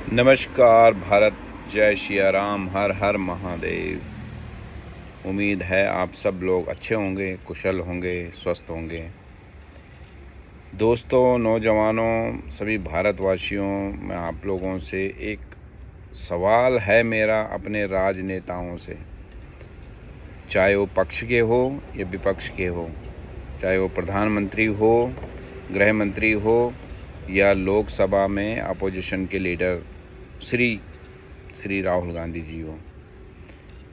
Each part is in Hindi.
नमस्कार भारत, जय सिया राम, हर हर महादेव। उम्मीद है आप सब लोग अच्छे होंगे, कुशल होंगे, स्वस्थ होंगे। दोस्तों, नौजवानों, सभी भारतवासियों, मैं आप लोगों से एक सवाल है मेरा अपने राजनेताओं से, चाहे वो पक्ष के हो या विपक्ष के हो, चाहे वो प्रधानमंत्री हो, गृह मंत्री हो या लोकसभा में अपोजिशन के लीडर श्री राहुल गांधी जी हो।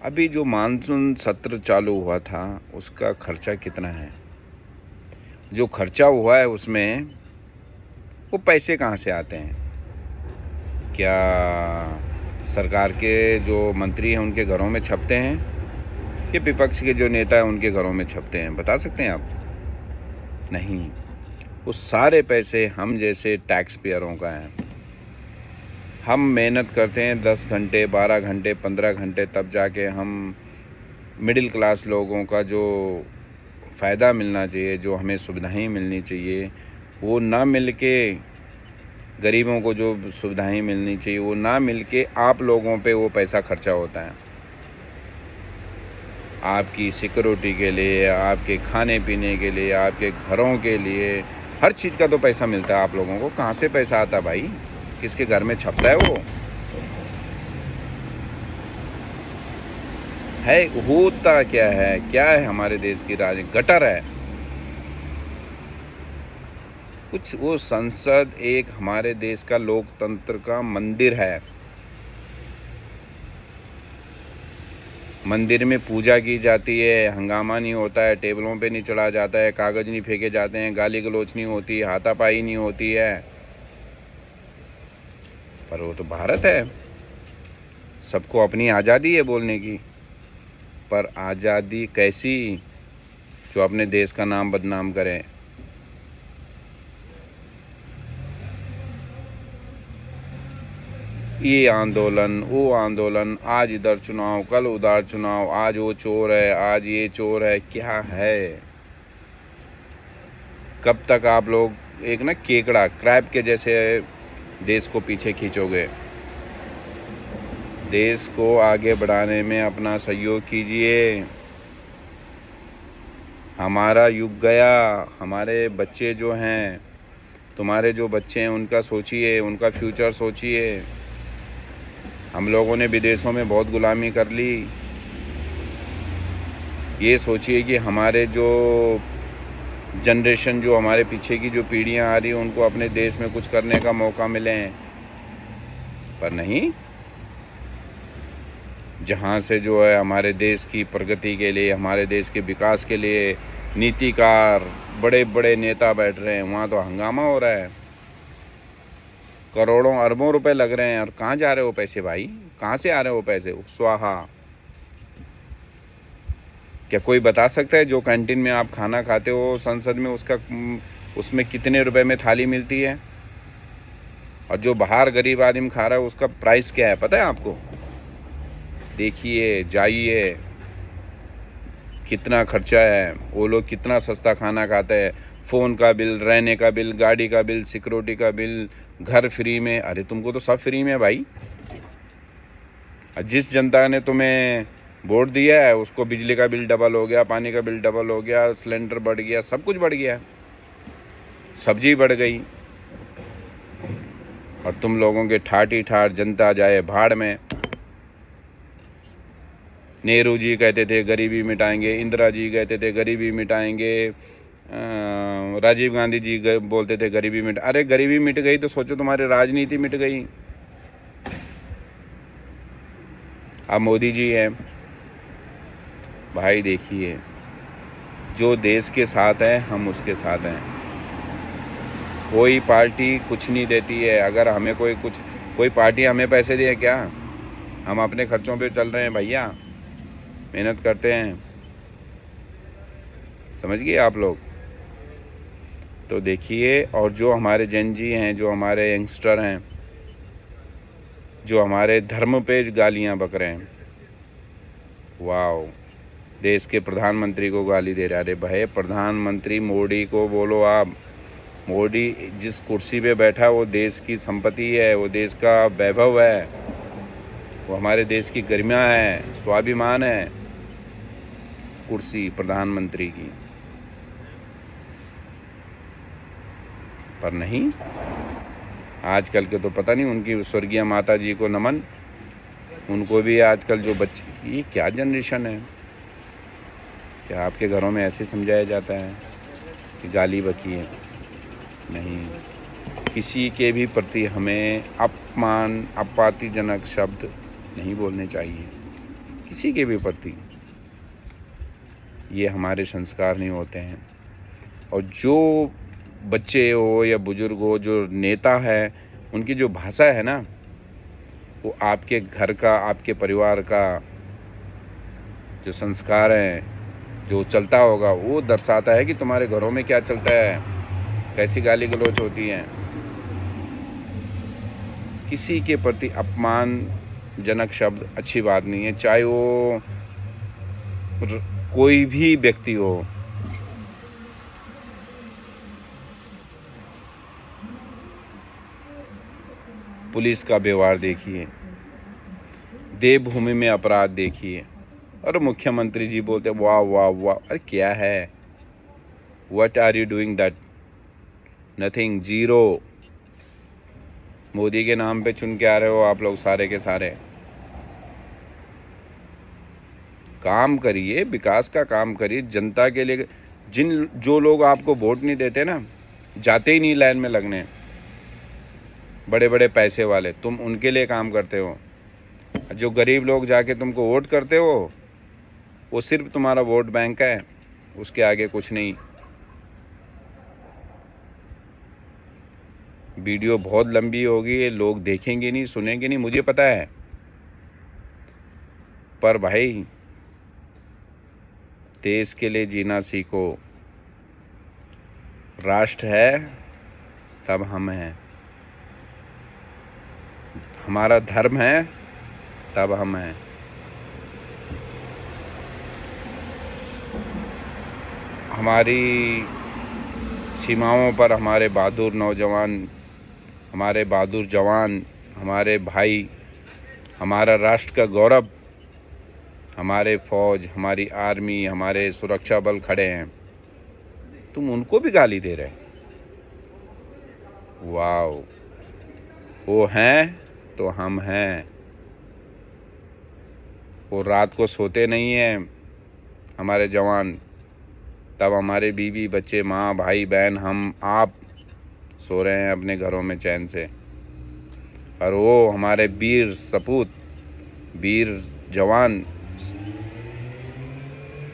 अभी जो मानसून सत्र चालू हुआ था उसका खर्चा कितना है? जो खर्चा हुआ है उसमें वो पैसे कहाँ से आते हैं? क्या सरकार के जो मंत्री हैं उनके घरों में छपते हैं या विपक्ष के जो नेता हैं उनके घरों में छपते हैं? बता सकते हैं आप? नहीं, वो सारे पैसे हम जैसे टैक्स पेयरों का है। हम मेहनत करते हैं 10 घंटे, 12 घंटे, 15 घंटे, तब जाके हम मिडिल क्लास लोगों का जो फ़ायदा मिलना चाहिए, जो हमें सुविधाएं मिलनी चाहिए, वो ना मिल के, गरीबों को जो सुविधाएं मिलनी चाहिए वो ना मिल के आप लोगों पे वो पैसा खर्चा होता है। आपकी सिक्योरिटी के लिए, आपके खाने पीने के लिए, आपके घरों के लिए, हर चीज़ का तो पैसा मिलता है आप लोगों को। कहाँ से पैसा आता है भाई? किसके घर में छपता है वो? है होता क्या है हमारे देश की गटर है। कुछ वो संसद एक हमारे देश का लोकतंत्र का मंदिर है। मंदिर में पूजा की जाती है, हंगामा नहीं होता है, टेबलों पे नहीं चढ़ा जाता है, कागज़ नहीं फेंके जाते हैं, गाली गलौच नहीं होती, हाथापाई नहीं होती है। पर वो तो भारत है, सबको अपनी आज़ादी है बोलने की। पर आज़ादी कैसी जो अपने देश का नाम बदनाम करे? ये आंदोलन, वो आंदोलन, आज इधर चुनाव, कल उधर चुनाव, आज वो चोर है, आज ये चोर है, क्या है? कब तक आप लोग एक ना केकड़ा, क्रैब के जैसे देश को पीछे खींचोगे? देश को आगे बढ़ाने में अपना सहयोग कीजिए। हमारा युग गया, हमारे बच्चे जो हैं, तुम्हारे जो बच्चे हैं उनका सोचिए, उनका फ्यूचर सोचिए। हम लोगों ने विदेशों में बहुत गुलामी कर ली। ये सोचिए कि हमारे जो जनरेशन, जो हमारे पीछे की जो पीढ़ियां आ रही हैं, उनको अपने देश में कुछ करने का मौका मिले। पर नहीं, जहाँ से जो है हमारे देश की प्रगति के लिए, हमारे देश के विकास के लिए नीतिकार, बड़े बड़े नेता बैठ रहे हैं, वहाँ तो हंगामा हो रहा है। करोड़ों अरबों रुपए लग रहे हैं। और कहाँ जा रहे हो पैसे भाई? कहाँ से आ रहे हो पैसे? स्वाहा। क्या कोई बता सकता है जो कैंटीन में आप खाना खाते हो संसद में, उसमें कितने रुपए में थाली मिलती है? और जो बाहर गरीब आदमी खा रहा है उसका प्राइस क्या है, पता है आपको? देखिए, जाइए, कितना खर्चा है। वो लोग कितना सस्ता खाना खाते हैं। फ़ोन का बिल, रहने का बिल, गाड़ी का बिल, सिक्योरिटी का बिल, घर फ्री में। अरे तुमको तो सब फ्री में भाई। जिस जनता ने तुम्हें वोट दिया है उसको बिजली का बिल डबल हो गया, पानी का बिल डबल हो गया, सिलेंडर बढ़ गया, सब कुछ बढ़ गया, सब्जी बढ़ गई। और तुम लोगों के ठाट ही ठाट जनता जाए भाड़ में। नेहरू जी कहते थे गरीबी मिटाएंगे, इंदिरा जी कहते थे गरीबी मिटाएंगे, राजीव गांधी जी बोलते थे गरीबी मिट। अरे गरीबी मिट गई तो सोचो तुम्हारी राजनीति मिट गई। अब मोदी जी हैं भाई। देखिए, जो देश के साथ है हम उसके साथ हैं। कोई पार्टी कुछ नहीं देती है। अगर हमें कोई पार्टी हमें पैसे दे क्या? हम अपने खर्चों पे चल रहे हैं भैया, मेहनत करते हैं। समझ गए आप लोग? तो देखिए, और जो हमारे जन जी हैं, जो हमारे यंगस्टर हैं, जो हमारे धर्म पे गालियां बक रहे हैं, वाह, देश के प्रधानमंत्री को गाली दे रहे हैं। अरे भाई, प्रधानमंत्री मोदी को बोलो आप, मोदी जिस कुर्सी पे बैठा वो देश की संपत्ति है, वो देश का वैभव है, वो हमारे देश की गरिमा है, स्वाभिमान है कुर्सी प्रधानमंत्री की। पर नहीं, आजकल के तो पता नहीं, उनकी स्वर्गीय माता जी को नमन, उनको भी आजकल जो बच्चे, ये क्या जनरेशन है? क्या आपके घरों में ऐसे समझाया जाता है कि गाली बकी है? नहीं, किसी के भी प्रति हमें आपत्तिजनक शब्द नहीं बोलने चाहिए, किसी के भी प्रति। ये हमारे संस्कार नहीं होते हैं। और जो बच्चे हो या बुजुर्ग हो, जो नेता है, उनकी जो भाषा है ना, वो आपके घर का, आपके परिवार का जो संस्कार है, जो चलता होगा, वो दर्शाता है कि तुम्हारे घरों में क्या चलता है, कैसी गाली गलौज होती है। किसी के प्रति अपमानजनक शब्द अच्छी बात नहीं है, चाहे वो कोई भी व्यक्ति हो। पुलिस का व्यवहार देखिए, देवभूमि में अपराध देखिए, और मुख्यमंत्री जी बोलते वाह वाह वाह। अरे क्या है? What are you doing that? Nothing, zero. Modi के नाम पे चुन के आ रहे हो आप लोग सारे के सारे। काम करिए, विकास का काम करिए, जनता के लिए। जो लोग आपको वोट नहीं देते ना, जाते ही नहीं लाइन में लगने, बड़े बड़े पैसे वाले, तुम उनके लिए काम करते हो। जो गरीब लोग जाके तुमको वोट करते हो, वो सिर्फ तुम्हारा वोट बैंक है, उसके आगे कुछ नहीं। वीडियो बहुत लंबी होगी, लोग देखेंगे नहीं, सुनेंगे नहीं, मुझे पता है। पर भाई, देश के लिए जीना सीखो। राष्ट्र है तब हम हैं, हमारा धर्म है तब हम हैं। हमारी सीमाओं पर हमारे बहादुर नौजवान, हमारे बहादुर जवान, हमारे भाई, हमारा राष्ट्र का गौरव, हमारे फौज, हमारी आर्मी, हमारे सुरक्षा बल खड़े हैं, तुम उनको भी गाली दे रहे? वाओ! वो हैं तो हम हैं। वो रात को सोते नहीं हैं हमारे जवान, तब हमारे बीवी बच्चे, माँ भाई बहन, हम आप सो रहे हैं अपने घरों में चैन से। और वो हमारे वीर सपूत, वीर जवान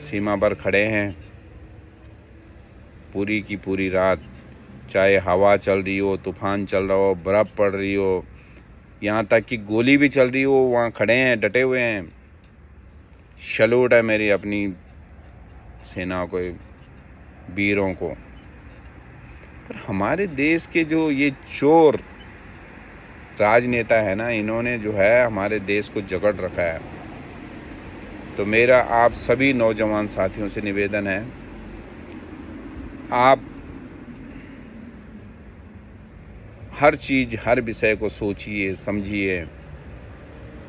सीमा पर खड़े हैं पूरी की पूरी रात, चाहे हवा चल रही हो, तूफान चल रहा हो, बर्फ़ पड़ रही हो, यहाँ तक कि गोली भी चल रही हो, वहाँ खड़े हैं, डटे हुए हैं। सैल्यूट है मेरी अपनी सेना को, वीरों को। पर हमारे देश के जो ये चोर राजनेता है ना, इन्होंने जो है हमारे देश को जकड़ रखा है। तो मेरा आप सभी नौजवान साथियों से निवेदन है, आप हर चीज़, हर विषय को सोचिए, समझिए,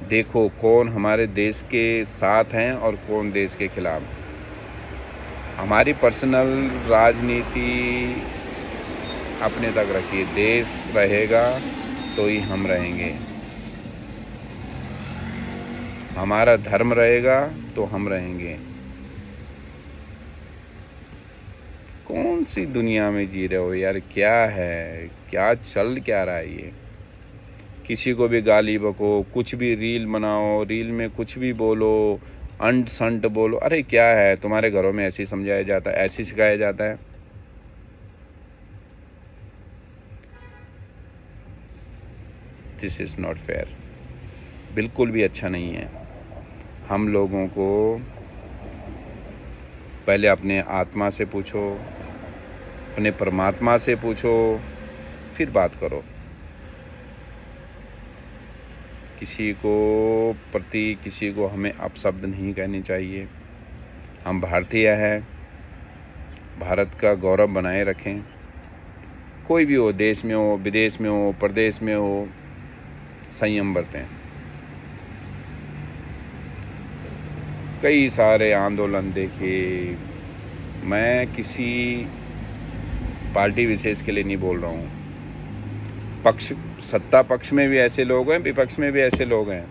देखो कौन हमारे देश के साथ हैं और कौन देश के खिलाफ। हमारी पर्सनल राजनीति अपने तक रखिए। देश रहेगा तो ही हम रहेंगे, हमारा धर्म रहेगा तो हम रहेंगे। कौन सी दुनिया में जी रहे हो यार? क्या है, क्या चल क्या रहा है ये? किसी को भी गाली बको, कुछ भी रील बनाओ, रील में कुछ भी बोलो, अंट संट बोलो। अरे क्या है, तुम्हारे घरों में ऐसे ही समझाया जाता है, ऐसे ही सिखाया जाता है? दिस इज़ नॉट फेयर, बिल्कुल भी अच्छा नहीं है। हम लोगों को पहले अपने आत्मा से पूछो, अपने परमात्मा से पूछो, फिर बात करो। किसी को प्रति, किसी को हमें अपशब्द नहीं कहनी चाहिए। हम भारतीय हैं, भारत का गौरव बनाए रखें, कोई भी हो, देश में हो, विदेश में हो, प्रदेश में हो, संयम बरतें। कई सारे आंदोलन देखे। मैं किसी पार्टी विशेष के लिए नहीं बोल रहा हूँ। सत्ता पक्ष में भी ऐसे लोग हैं, विपक्ष में भी ऐसे लोग हैं।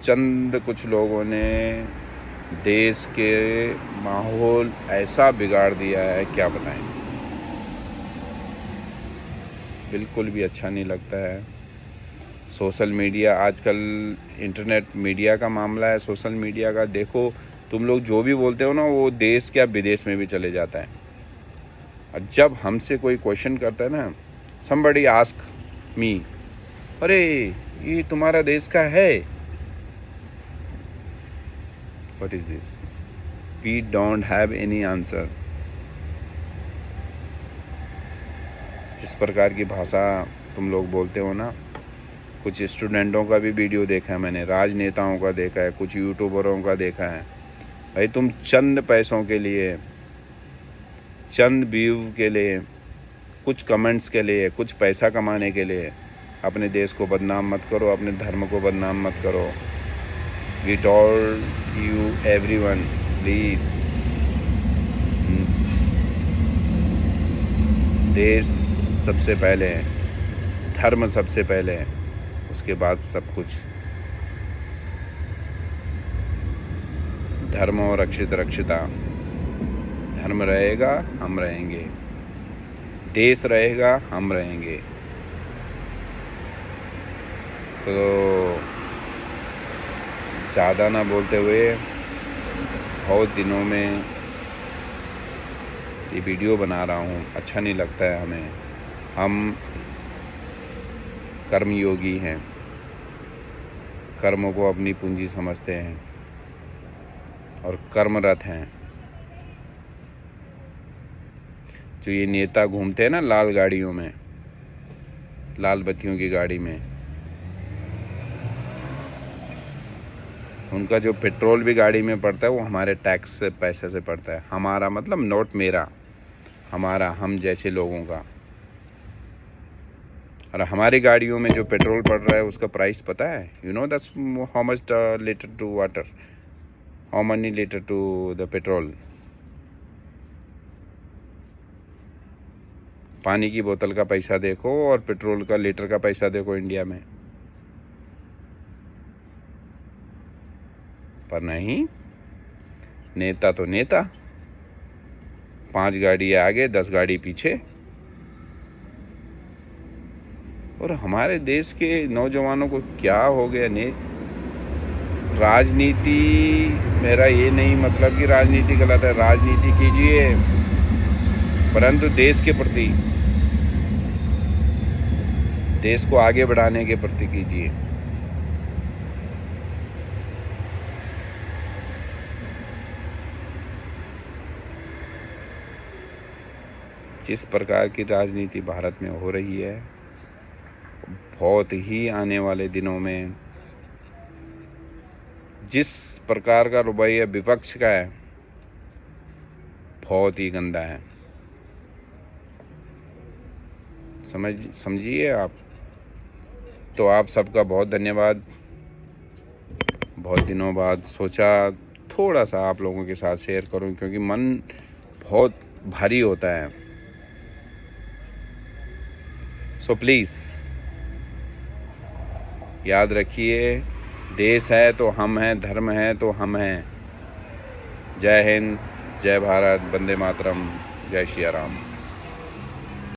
चंद कुछ लोगों ने देश के माहौल ऐसा बिगाड़ दिया है, क्या बताएं। बिल्कुल भी अच्छा नहीं लगता है। सोशल मीडिया, आजकल इंटरनेट मीडिया का मामला है, सोशल मीडिया का देखो, तुम लोग जो भी बोलते हो ना, वो देश क्या विदेश में भी चले जाता है। और जब हमसे कोई क्वेश्चन करता है ना, somebody ask me, अरे ये तुम्हारा देश का है, what is this? We don't have any answer। इस प्रकार की भाषा तुम लोग बोलते हो ना। कुछ स्टूडेंटों का भी वीडियो देखा है मैंने, राजनेताओं का देखा है, कुछ यूट्यूबरों का देखा है। भाई तुम चंद पैसों के लिए, चंद व्यू के लिए, कुछ कमेंट्स के लिए, कुछ पैसा कमाने के लिए अपने देश को बदनाम मत करो, अपने धर्म को बदनाम मत करो। We told you everyone, please, देश सबसे पहले है, धर्म सबसे पहले है, उसके बाद सब कुछ। धर्म और रक्षिता। धर्म रहेगा, हम रहेंगे। देश रहेगा, हम रहेंगे। तो ज़्यादा ना बोलते हुए, बहुत दिनों में ये वीडियो बना रहा हूँ, अच्छा नहीं लगता है हमें। हम कर्मयोगी हैं, कर्मों को अपनी पूंजी समझते हैं और कर्मरत हैं। जो ये नेता घूमते हैं ना लाल गाड़ियों में, लाल बत्तियों की गाड़ी में, उनका जो पेट्रोल भी गाड़ी में पड़ता है वो हमारे टैक्स से, पैसे से पड़ता है। हमारा मतलब नोट मेरा, हमारा, हम जैसे लोगों का। और हमारी गाड़ियों में जो पेट्रोल पड़ रहा है उसका प्राइस पता है? You know that's how much litre to water, how many litre to the petrol. पानी की बोतल का पैसा देखो और पेट्रोल का लीटर का पैसा देखो इंडिया में। पर नहीं, नेता तो नेता, 5 गाड़ी आगे 10 गाड़ी पीछे। और हमारे देश के नौजवानों को क्या हो गया ने। राजनीति, मेरा ये नहीं मतलब कि राजनीति गलत है, राजनीति कीजिए, परंतु देश के प्रति, देश को आगे बढ़ाने के प्रति कीजिए। जिस प्रकार की राजनीति भारत में हो रही है, बहुत ही आने वाले दिनों में जिस प्रकार का रवैया विपक्ष का है, बहुत ही गंदा है। समझिए आप। तो आप सबका बहुत धन्यवाद। बहुत दिनों बाद सोचा थोड़ा सा आप लोगों के साथ शेयर करूं, क्योंकि मन बहुत भारी होता है। सो प्लीज़ याद रखिए, देश है तो हम हैं, धर्म है तो हम हैं। जय हिंद, जय भारत, वंदे मातरम, जय श्री राम।